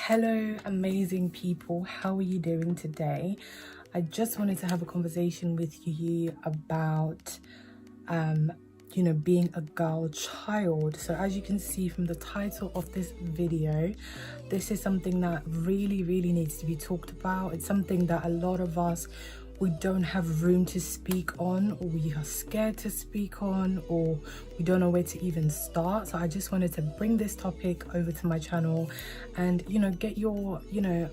Hello, amazing people. How are you doing today? I just wanted to have a conversation with you about, being a girl child. So as you can see from the title of this video, this is something that really needs to be talked about. It's something that a lot of us, we don't have room to speak on, or we are scared to speak on, or we don't know where to even start. So I just wanted to bring this topic over to my channel and get your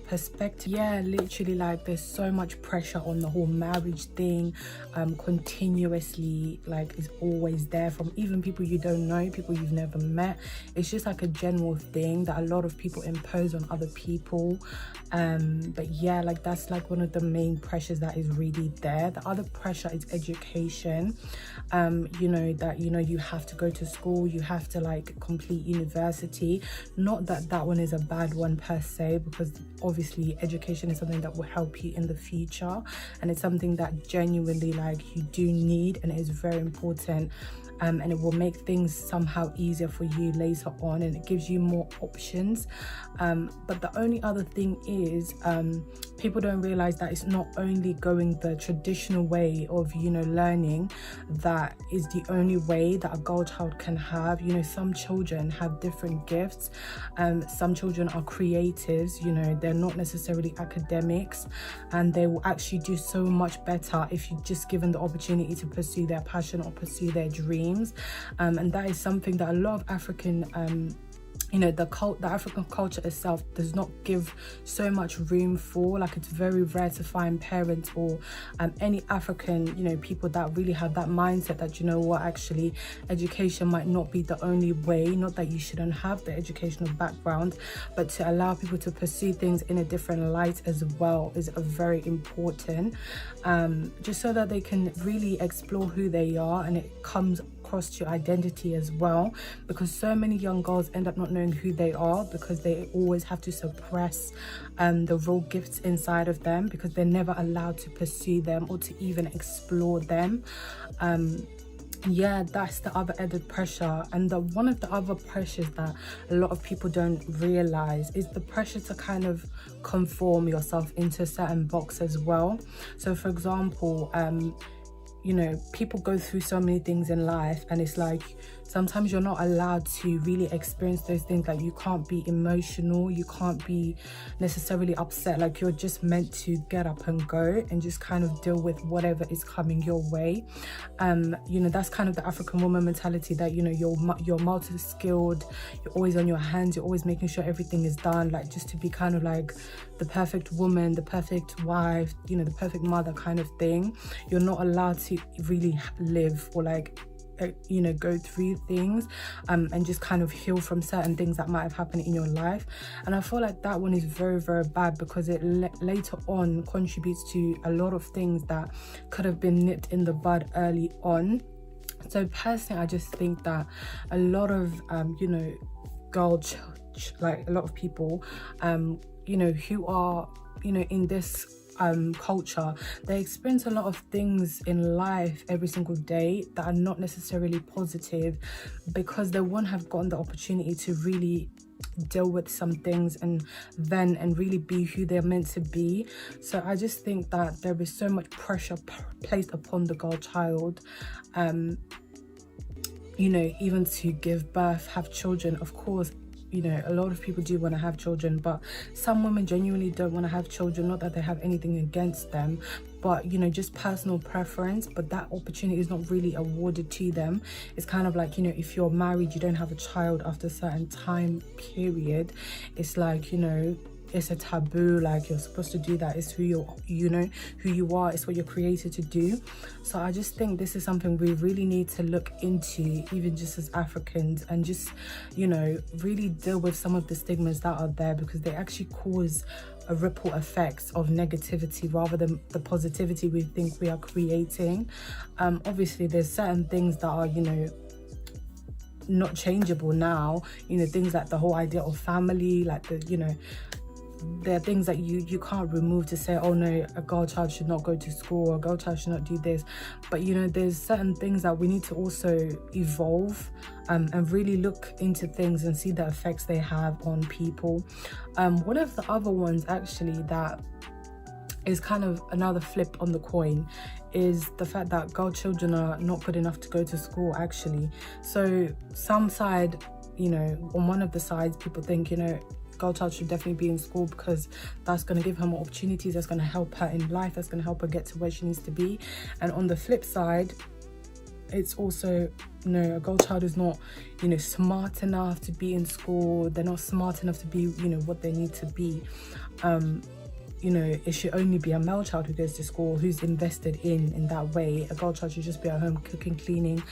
perspective. Yeah, literally, like, there's so much pressure on the whole marriage thing, continuously, like, is always there from even people you don't know, people you've never met. It's just like a general thing that a lot of people impose on other people. But yeah, like, that's like one of the main pressures that is really there. The other pressure is education. You have to go to school, you have to like complete university. Not that that one is a bad one per se, because obviously education is something that will help you in the future, and it's something that genuinely, like, you do need, and it is very important. And it will make things somehow easier for you later on, and it gives you more options. But the only other thing is, people don't realize that it's not only going the traditional way of learning that is the only way that a girl child can have. Some children have different gifts. Some children are creatives, they're not necessarily academics, and they will actually do so much better if you just give them the opportunity to pursue their passion or pursue their dreams. And that is something that a lot of African the African culture itself does not give so much room for. Like, it's very rare to find parents or any African people that really have that mindset that, actually education might not be the only way. Not that you shouldn't have the educational background, but to allow people to pursue things in a different light as well is a very important, just so that they can really explore who they are, and it comes across to identity as well, because so many young girls end up not knowing who they are because they always have to suppress the raw gifts inside of them, because they're never allowed to pursue them or to even explore them. Yeah, that's the other added pressure. And one of the other pressures that a lot of people don't realize is the pressure to kind of conform yourself into a certain box as well. So for example, people go through so many things in life, and it's like sometimes you're not allowed to really experience those things. Like, you can't be emotional, you can't be necessarily upset. Like, you're just meant to get up and go and just kind of deal with whatever is coming your way. That's kind of the African woman mentality, that you're multi-skilled, you're always on your hands, you're always making sure everything is done, like, just to be kind of like the perfect woman, the perfect wife, the perfect mother kind of thing. You're not allowed to really live or like go through things and just kind of heal from certain things that might have happened in your life. And I feel like that one is very bad, because it later on contributes to a lot of things that could have been nipped in the bud early on. So personally, I just think that a lot of like a lot of people who are in this culture, they experience a lot of things in life every single day that are not necessarily positive, because they won't have gotten the opportunity to really deal with some things and really be who they're meant to be. So I just think that there is so much pressure placed upon the girl child, even to give birth, have children. Of course, a lot of people do want to have children, but some women genuinely don't want to have children. Not that they have anything against them, but just personal preference. But that opportunity is not really awarded to them. It's kind of like, if you're married, you don't have a child after a certain time period, it's like, it's a taboo. Like, you're supposed to do that. It's who who you are. It's what you're created to do. So I just think this is something we really need to look into, even just as Africans, and just really deal with some of the stigmas that are there, because they actually cause a ripple effects of negativity rather than the positivity we think we are creating. Obviously there's certain things that are not changeable now, things like the whole idea of family, like the there are things that you can't remove to say, oh no, a girl child should not go to school, or a girl child should not do this. But you know, there's certain things that we need to also evolve and really look into things and see the effects they have on people. One of the other ones actually that is kind of another flip on the coin is the fact that girl children are not good enough to go to school actually. So some side, you know, on one of the sides, people think, you know, girl child should definitely be in school because that's going to give her more opportunities, that's going to help her in life, that's going to help her get to where she needs to be. And on the flip side, it's also, no, a girl child is not, you know, smart enough to be in school, they're not smart enough to be, you know, what they need to be. You know, it should only be a male child who goes to school, who's invested in that way. A girl child should just be at home cooking, cleaning,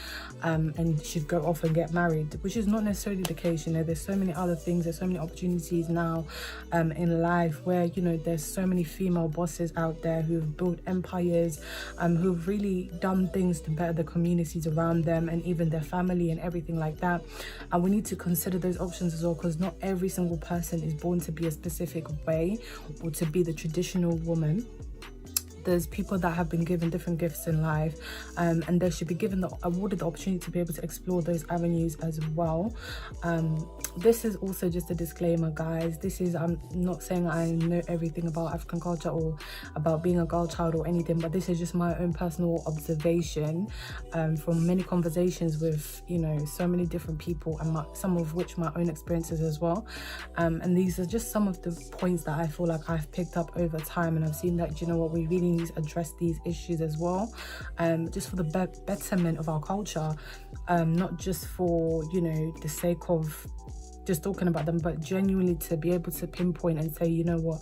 and should go off and get married, which is not necessarily the case. You know, there's so many other things, there's so many opportunities now in life where, you know, there's so many female bosses out there who've built empires, who've really done things to better the communities around them and even their family and everything like that. And we need to consider those options as well, because not every single person is born to be a specific way or to be the traditional woman. There's people that have been given different gifts in life, and they should be awarded the opportunity to be able to explore those avenues as well. This is also just a disclaimer, guys. I'm not saying I know everything about African culture or about being a girl child or anything, but this is just my own personal observation from many conversations with, you know, so many different people, and some of which my own experiences as well. And these are just some of the points that I feel like I've picked up over time, and I've seen that, you know what, we really need to address these issues as well, just for the betterment of our culture, not just for, you know, the sake of just talking about them, but genuinely to be able to pinpoint and say, you know what,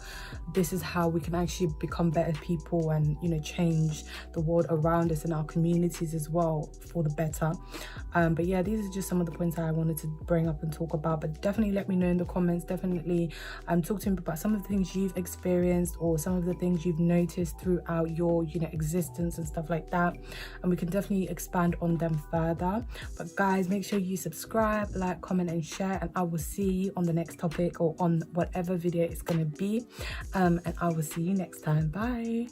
this is how we can actually become better people and, you know, change the world around us and our communities as well for the better. But yeah, these are just some of the points that I wanted to bring up and talk about. But definitely let me know in the comments, definitely talk to me about some of the things you've experienced or some of the things you've noticed throughout your, you know, existence and stuff like that, and we can definitely expand on them further. But guys, make sure you subscribe, like, comment and share, and I will see you on the next topic or on whatever video it's going to be, and I will see you next time. Bye.